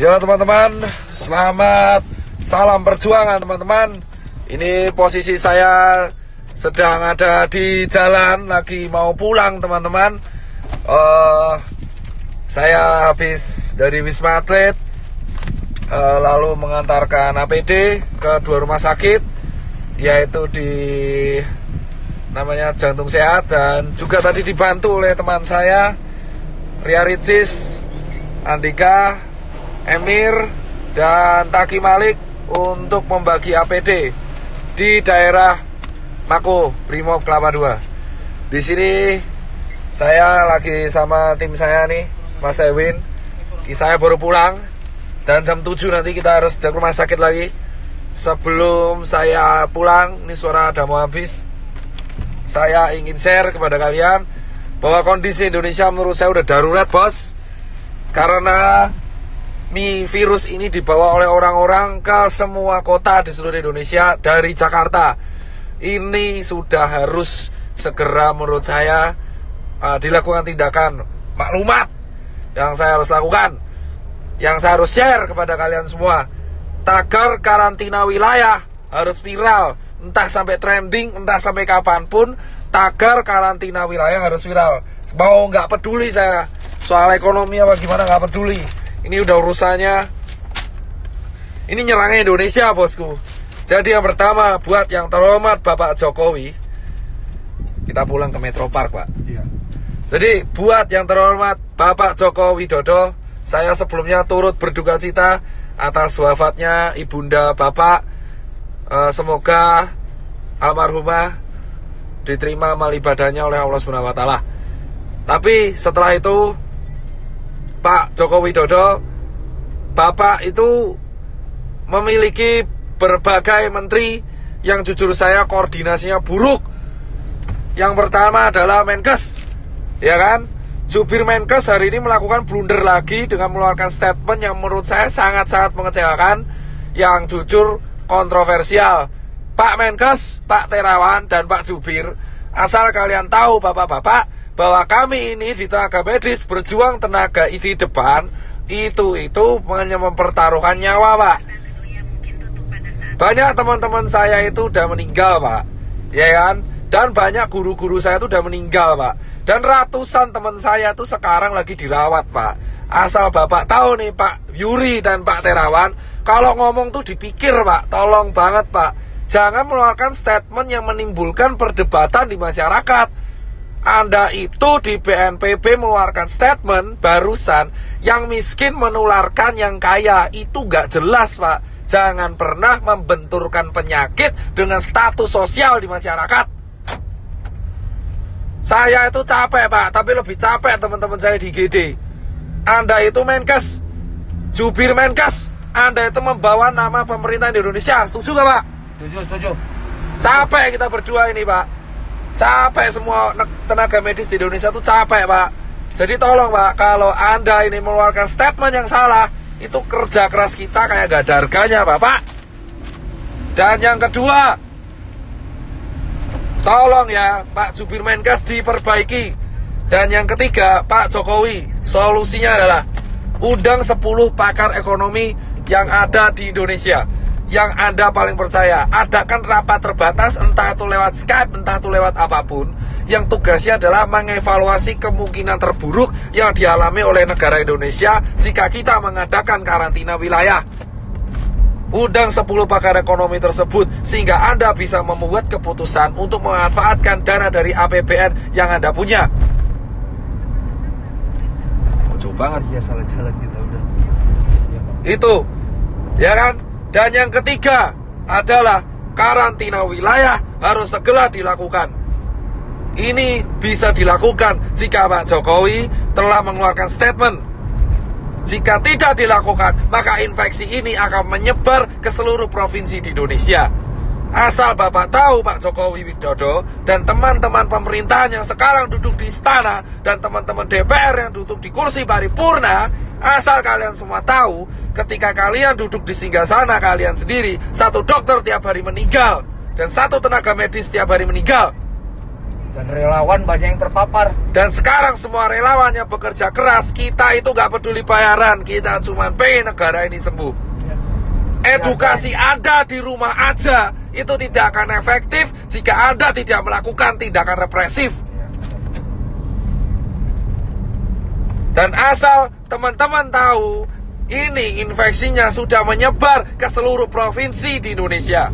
Ya teman-teman, selamat salam perjuangan teman-teman. Ini posisi saya sedang ada di jalan, lagi mau pulang teman-teman. Saya habis dari Wisma Atlet, lalu mengantarkan APD ke 2 rumah sakit, yaitu di namanya Jantung Sehat, dan juga tadi dibantu oleh teman saya Ria Ricis, Andika, Emir, dan Taki Malik untuk membagi APD di daerah Mako Brimob Kelapa II. Di sini saya lagi sama tim saya nih, Mas Ewin. Saya baru pulang dan jam 7 nanti kita harus ke rumah sakit lagi. Sebelum saya pulang, ini suara ada mau habis, saya ingin share kepada kalian bahwa kondisi Indonesia menurut saya udah darurat, bos. Karena virus ini dibawa oleh orang-orang ke semua kota di seluruh Indonesia dari Jakarta. Ini sudah harus segera menurut saya dilakukan tindakan maklumat yang saya harus lakukan, yang saya harus share kepada kalian semua. Tagar karantina wilayah harus viral, entah sampai trending, entah sampai kapanpun. Tagar karantina wilayah harus viral. Mau nggak peduli saya soal ekonomi apa gimana, nggak peduli. Ini udah urusannya, ini nyerangnya Indonesia, bosku. Jadi yang pertama, buat yang terhormat Bapak Jokowi, kita pulang ke Metro Park, Pak. Iya. Jadi buat yang terhormat Bapak Joko Widodo, saya sebelumnya turut berduka cita atas wafatnya ibunda Bapak. Semoga almarhumah diterima amal ibadahnya oleh Allah Subhanahu wa Ta'ala. Tapi setelah itu, Pak Joko Widodo, Bapak itu memiliki berbagai menteri yang jujur saya koordinasinya buruk. Yang pertama adalah Menkes, ya kan? Jubir Menkes hari ini melakukan blunder lagi dengan mengeluarkan statement yang menurut saya sangat-sangat mengecewakan, yang jujur kontroversial. Pak Menkes, Pak Terawan, dan Pak Jubir, asal kalian tahu bapak-bapak, bahwa kami ini di tenaga medis berjuang tenaga di depan itu hanya mempertaruhkan nyawa, Pak. Banyak teman-teman saya itu udah meninggal, Pak, ya kan? Dan banyak guru-guru saya itu udah meninggal, Pak. Dan ratusan teman saya itu sekarang lagi dirawat, Pak. Asal bapak tahu nih, Pak Yuri dan Pak Terawan, kalau ngomong tuh dipikir, Pak. Tolong banget, Pak, jangan mengeluarkan statement yang menimbulkan perdebatan di masyarakat. Anda itu di BNPB mengeluarkan statement barusan, yang miskin menularkan yang kaya. Itu gak jelas, Pak. Jangan pernah membenturkan penyakit dengan status sosial di masyarakat. Saya itu capek, Pak, tapi lebih capek teman-teman saya di GD. Anda itu Menkes, jubir Menkes, Anda itu membawa nama pemerintah di Indonesia. Setuju gak, Pak? Setuju. Capek kita berdua ini, Pak. Capek semua tenaga medis di Indonesia tuh capek, Pak. Jadi tolong, Pak, kalau Anda ini mengeluarkan statement yang salah, itu kerja keras kita kayak gak ada harganya, Bapak. Dan yang kedua, tolong ya Pak Jubir Menkes diperbaiki. Dan yang ketiga, Pak Jokowi, solusinya adalah undang 10 pakar ekonomi yang ada di Indonesia, yang Anda paling percaya. Adakan rapat terbatas, entah itu lewat Skype, entah itu lewat apapun, yang tugasnya adalah mengevaluasi kemungkinan terburuk yang dialami oleh negara Indonesia jika kita mengadakan karantina wilayah. Undang 10 pakar ekonomi tersebut sehingga Anda bisa membuat keputusan untuk memanfaatkan dana dari APBN yang Anda punya. Jauh banget ya, salah jalan kita udah. Itu, ya kan? Dan yang ketiga adalah karantina wilayah harus segera dilakukan. Ini bisa dilakukan jika Pak Jokowi telah mengeluarkan statement. Jika tidak dilakukan, maka infeksi ini akan menyebar ke seluruh provinsi di Indonesia. Asal Bapak tahu, Pak Jokowi Widodo dan teman-teman pemerintahan yang sekarang duduk di istana dan teman-teman DPR yang duduk di kursi paripurna, asal kalian semua tahu, ketika kalian duduk di singgasana kalian sendiri, 1 dokter tiap hari meninggal dan 1 tenaga medis tiap hari meninggal. Dan relawan banyak yang terpapar. Dan sekarang semua relawan yang bekerja keras, kita itu gak peduli bayaran, kita cuma pengen negara ini sembuh. Edukasi Anda di rumah aja itu tidak akan efektif jika Anda tidak melakukan tindakan represif. Dan asal teman-teman tahu, ini infeksinya sudah menyebar ke seluruh provinsi di Indonesia.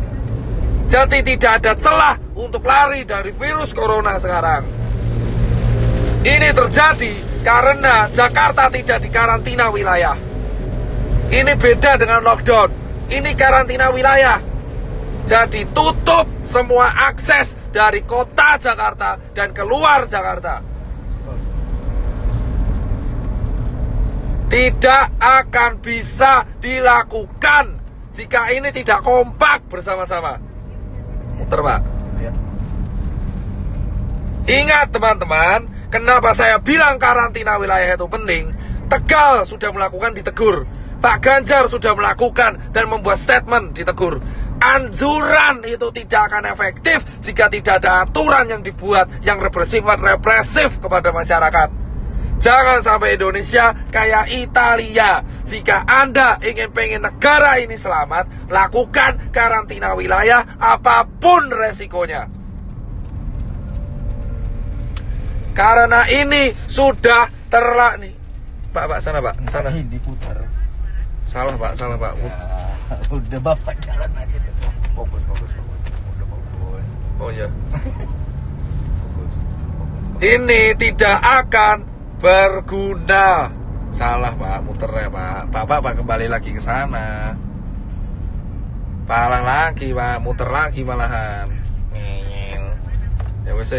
Jadi tidak ada celah untuk lari dari virus corona sekarang. Ini terjadi karena Jakarta tidak dikarantina wilayah. Ini beda dengan lockdown. Ini karantina wilayah. Jadi tutup semua akses dari kota Jakarta dan keluar Jakarta. Tidak akan bisa dilakukan jika ini tidak kompak bersama-sama. Muter, Pak. Ingat teman-teman, kenapa saya bilang karantina wilayah itu penting? Tegal sudah melakukan, ditegur. Pak Ganjar sudah melakukan dan membuat statement, ditegur. Anjuran itu tidak akan efektif jika tidak ada aturan yang dibuat yang represif kepada masyarakat. Jangan sampai Indonesia kayak Italia. Jika Anda pengen negara ini selamat, lakukan karantina wilayah apapun resikonya. Karena ini sudah nih. Pak, sana Pak, sana. Ini diputar. Salah Pak. Ya, udah Bapak jalan aja. Fokus. Udah fokus. Oh ya. Ini tidak akan berguna. Salah Pak, muter ya Pak. Pak kembali lagi ke sana. Palang lagi Pak, muter lagi malahan. Ya wes.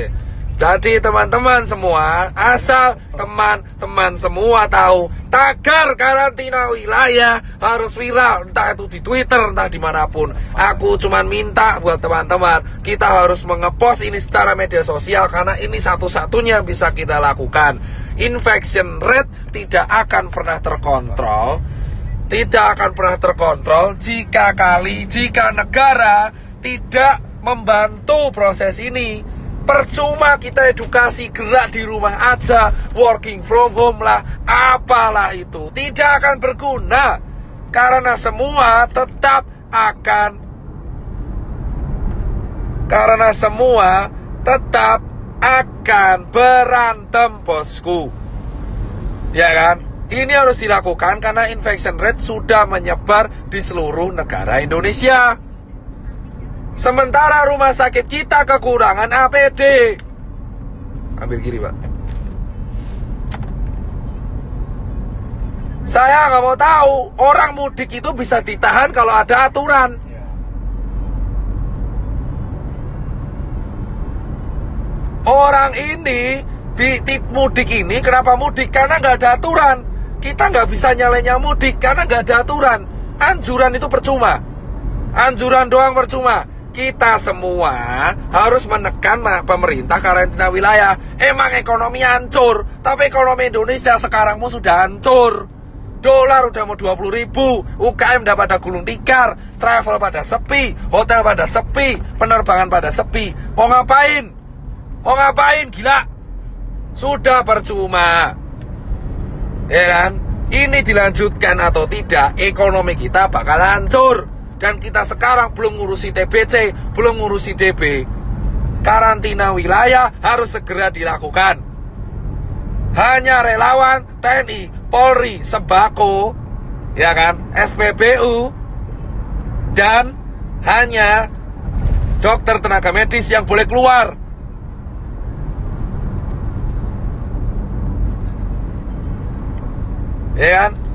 Jadi teman-teman semua, asal teman-teman semua tahu, tagar karantina wilayah harus viral, entah itu di Twitter, entah dimanapun. Aku cuman minta buat teman-teman, kita harus mengepost ini secara media sosial, karena ini satu-satunya bisa kita lakukan. Infection rate tidak akan pernah terkontrol, jika negara tidak membantu proses ini. Percuma kita edukasi, gerak di rumah aja, working from home lah, apalah itu, tidak akan berguna. Karena semua tetap akan berantem, bosku. Ya kan? Ini harus dilakukan karena infection rate sudah menyebar di seluruh negara Indonesia. Sementara rumah sakit kita kekurangan APD. Ambil kiri Pak. Saya nggak mau tahu orang mudik itu bisa ditahan kalau ada aturan. Orang ini mudik ini kenapa mudik? Karena nggak ada aturan. Kita nggak bisa nyalenya mudik karena nggak ada aturan. Anjuran itu percuma. Anjuran doang percuma. Kita semua harus menekan pemerintah karantina wilayah. Emang ekonomi hancur, tapi ekonomi Indonesia sekarang sudah hancur. Dolar udah mau 20.000, UKM udah pada gulung tikar, travel pada sepi, hotel pada sepi, penerbangan pada sepi. Mau ngapain? Gila. Sudah percuma. Ya kan? Ini dilanjutkan atau tidak, ekonomi kita bakal hancur. Dan kita sekarang belum ngurusi TBC, belum ngurusi DB. Karantina wilayah harus segera dilakukan. Hanya relawan, TNI, Polri, Sembako, ya kan, SPBU, dan hanya dokter tenaga medis yang boleh keluar. Ya kan?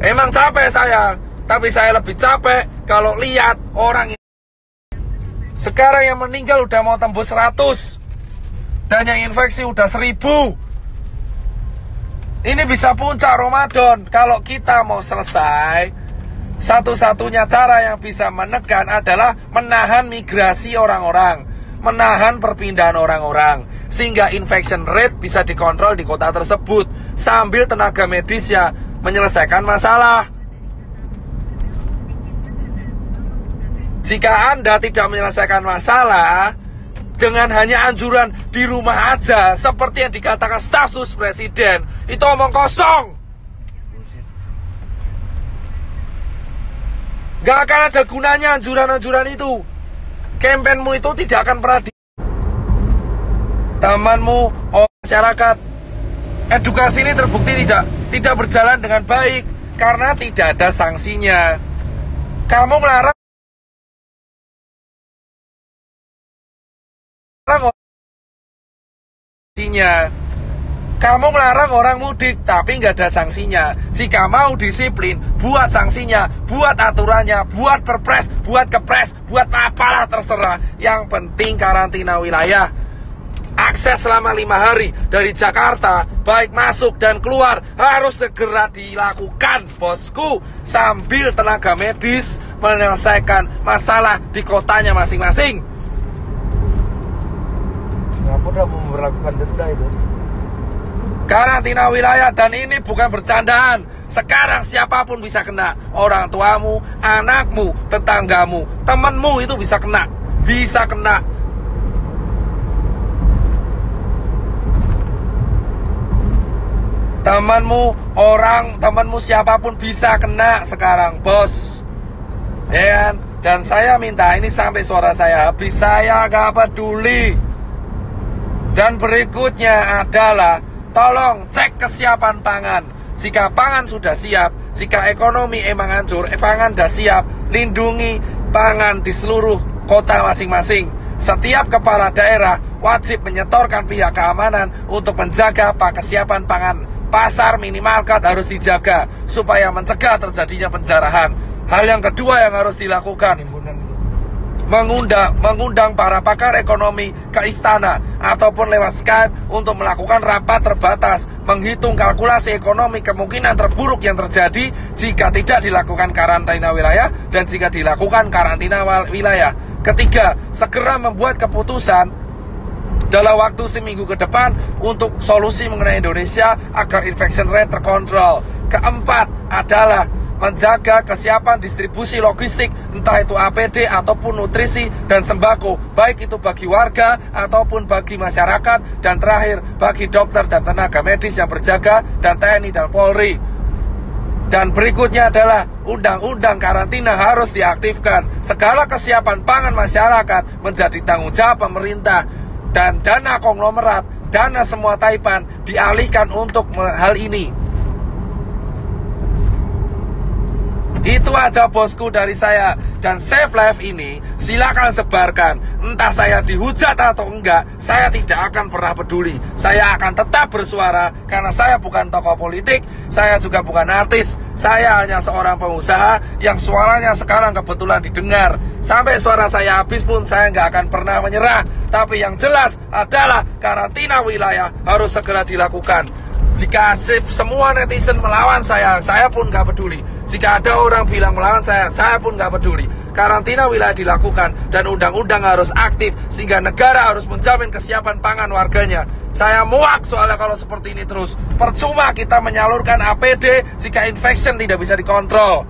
Emang capek saya, tapi saya lebih capek kalau lihat orang ini. Sekarang yang meninggal udah mau tembus 100, dan yang infeksi udah 1000. Ini bisa puncak Ramadan. Kalau kita mau selesai, satu-satunya cara yang bisa menekan adalah menahan migrasi orang-orang, menahan perpindahan orang-orang, sehingga infection rate bisa dikontrol di kota tersebut, sambil tenaga medisnya menyelesaikan masalah. Jika Anda tidak menyelesaikan masalah, dengan hanya anjuran di rumah aja, seperti yang dikatakan staf sus presiden, itu omong kosong. Gak akan ada gunanya anjuran-anjuran itu. Kampanyemu itu tidak akan pernah temanmu, masyarakat. Edukasi ini terbukti tidak berjalan dengan baik karena tidak ada sanksinya. Kamu melarang kamu melarang orang mudik tapi nggak ada sanksinya. Jika mau disiplin, buat sanksinya, buat aturannya, buat perpres, buat kepres, buat apalah terserah. Yang penting karantina wilayah. Akses selama 5 hari dari Jakarta, baik masuk dan keluar, harus segera dilakukan, bosku, sambil tenaga medis menyelesaikan masalah di kotanya masing-masing. Singapura mau memperlakukan denda itu. Karantina wilayah, dan ini bukan bercandaan. Sekarang siapapun bisa kena. Orang tuamu, anakmu, tetanggamu, temanmu itu bisa kena. Bisa kena. Temanmu siapapun bisa kena sekarang, bos. Ya kan? Dan saya minta ini sampai suara saya habis, saya gak peduli. Dan berikutnya adalah tolong cek kesiapan pangan. Jika pangan sudah siap, jika ekonomi emang hancur, pangan sudah siap, lindungi pangan di seluruh kota masing-masing. Setiap kepala daerah wajib menyetorkan pihak keamanan untuk menjaga kesiapan pangan. Pasar, minimarket harus dijaga supaya mencegah terjadinya penjarahan. Hal yang kedua yang harus dilakukan, mengundang para pakar ekonomi ke istana ataupun lewat Skype untuk melakukan rapat terbatas, menghitung kalkulasi ekonomi kemungkinan terburuk yang terjadi jika tidak dilakukan karantina wilayah dan jika dilakukan karantina wilayah. Ketiga, segera membuat keputusan dalam waktu seminggu ke depan untuk solusi mengenai Indonesia agar infection rate terkontrol. Keempat adalah menjaga kesiapan distribusi logistik, entah itu APD ataupun nutrisi dan sembako, baik itu bagi warga ataupun bagi masyarakat. Dan terakhir, bagi dokter dan tenaga medis yang berjaga, dan TNI dan Polri. Dan berikutnya adalah undang-undang karantina harus diaktifkan. Segala kesiapan pangan masyarakat menjadi tanggung jawab pemerintah. Dan dana konglomerat, dana semua taipan dialihkan untuk hal ini. Itu aja bosku dari saya. Dan Save Life ini silakan sebarkan. Entah saya dihujat atau enggak, saya tidak akan pernah peduli. Saya akan tetap bersuara karena saya bukan tokoh politik, saya juga bukan artis. Saya hanya seorang pengusaha yang suaranya sekarang kebetulan didengar. Sampai suara saya habis pun saya nggak akan pernah menyerah. Tapi yang jelas adalah karantina wilayah harus segera dilakukan. Jika semua netizen melawan saya pun gak peduli. Jika ada orang bilang melawan saya pun gak peduli. Karantina wilayah dilakukan dan undang-undang harus aktif sehingga negara harus menjamin kesiapan pangan warganya. Saya muak soalnya kalau seperti ini terus. Percuma kita menyalurkan APD jika infection tidak bisa dikontrol.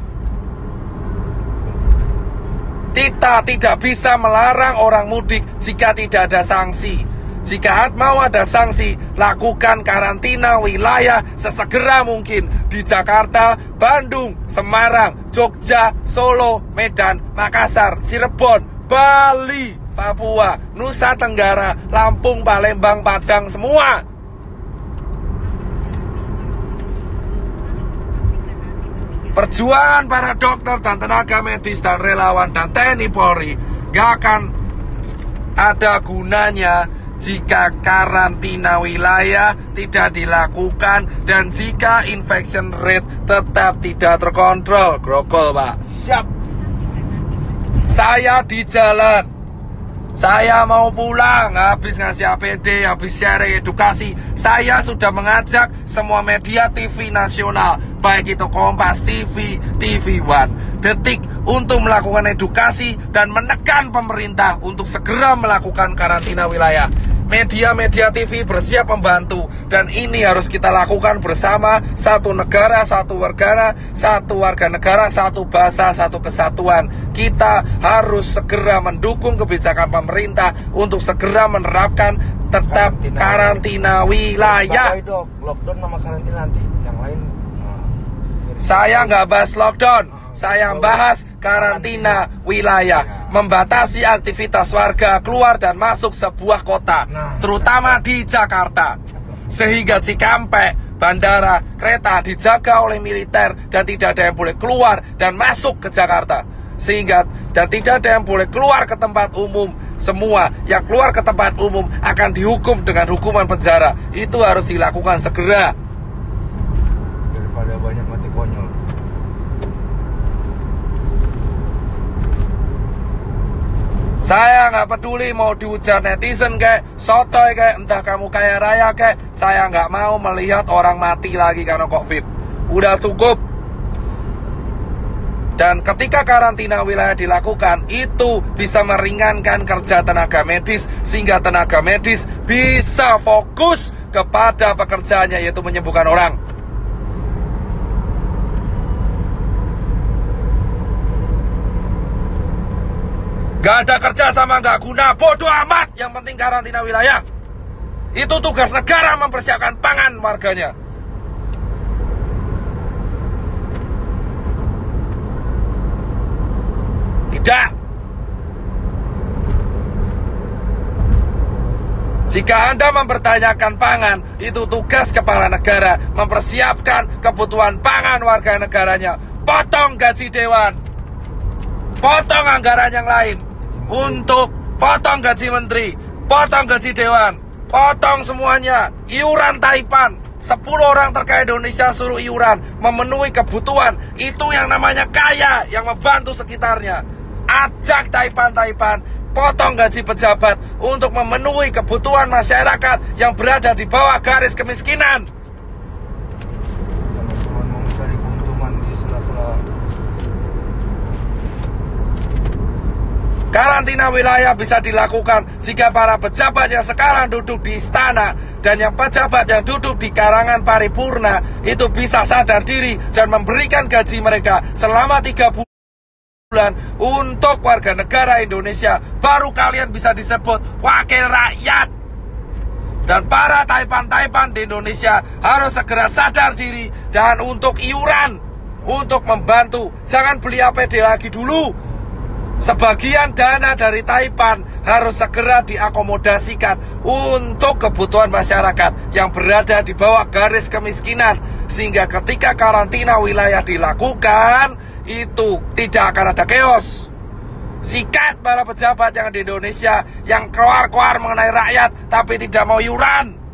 Kita tidak bisa melarang orang mudik jika tidak ada sanksi. Jika mau ada sanksi, lakukan karantina wilayah sesegera mungkin di Jakarta, Bandung, Semarang, Jogja, Solo, Medan, Makassar, Cirebon, Bali, Papua, Nusa Tenggara, Lampung, Palembang, Padang, semua. Perjuangan para dokter dan tenaga medis dan relawan dan TNI Polri gak akan ada gunanya jika karantina wilayah tidak dilakukan dan jika infection rate tetap tidak terkontrol. Grogol, Pak. Siap. Saya di jalan. Saya mau pulang, habis ngasih APD, habis share edukasi. Saya sudah mengajak semua media TV nasional, baik itu Kompas TV, TV One, Detik, untuk melakukan edukasi dan menekan pemerintah untuk segera melakukan karantina wilayah. media-media TV bersiap membantu. Dan ini harus kita lakukan bersama. Satu negara, satu warga negara, satu bahasa, satu kesatuan. Kita harus segera mendukung kebijakan pemerintah untuk segera menerapkan tetap karantina wilayah. Lockdown sama karantina nanti. Yang lain saya nggak bahas lockdown, saya bahas karantina wilayah, membatasi aktivitas warga keluar dan masuk sebuah kota, terutama di Jakarta, sehingga Cikampek, bandara, kereta dijaga oleh militer dan tidak ada yang boleh keluar dan masuk ke Jakarta, dan tidak ada yang boleh keluar ke tempat umum. Semua yang keluar ke tempat umum akan dihukum dengan hukuman penjara. Itu harus dilakukan segera. Daripada banyak mati konyol. Saya nggak peduli mau diujar netizen kayak sotoy kayak entah kamu kaya raya kayak, saya nggak mau melihat orang mati lagi karena COVID. Udah cukup. Dan ketika karantina wilayah dilakukan, itu bisa meringankan kerja tenaga medis, sehingga tenaga medis bisa fokus kepada pekerjaannya, yaitu menyembuhkan orang. Gak ada kerja sama gak guna, bodoh amat. Yang penting karantina wilayah. Itu tugas negara mempersiapkan pangan warganya. Tidak. Jika Anda mempertanyakan pangan, itu tugas kepala negara mempersiapkan kebutuhan pangan warga negaranya. Potong gaji dewan, potong anggaran yang lain, untuk potong gaji menteri, potong gaji dewan, potong semuanya. Iuran Taipan, 10 orang terkaya Indonesia suruh iuran, memenuhi kebutuhan. Itu yang namanya kaya, yang membantu sekitarnya. Ajak Taipan, potong gaji pejabat untuk memenuhi kebutuhan masyarakat yang berada di bawah garis kemiskinan. Jangan cuma mau cari keuntungan di sela-sela. Karantina wilayah bisa dilakukan jika para pejabat yang sekarang duduk di istana dan yang pejabat yang duduk di karangan paripurna itu bisa sadar diri dan memberikan gaji mereka selama 3 bulan untuk warga negara Indonesia. Baru kalian bisa disebut wakil rakyat. Dan para Taipan di Indonesia harus segera sadar diri dan untuk iuran, untuk membantu. Jangan beli APD lagi dulu. Sebagian dana dari Taipan harus segera diakomodasikan untuk kebutuhan masyarakat yang berada di bawah garis kemiskinan, sehingga ketika karantina wilayah dilakukan, itu tidak akan ada chaos. Sikat para pejabat yang di Indonesia yang keluar mengenai rakyat tapi tidak mau iuran.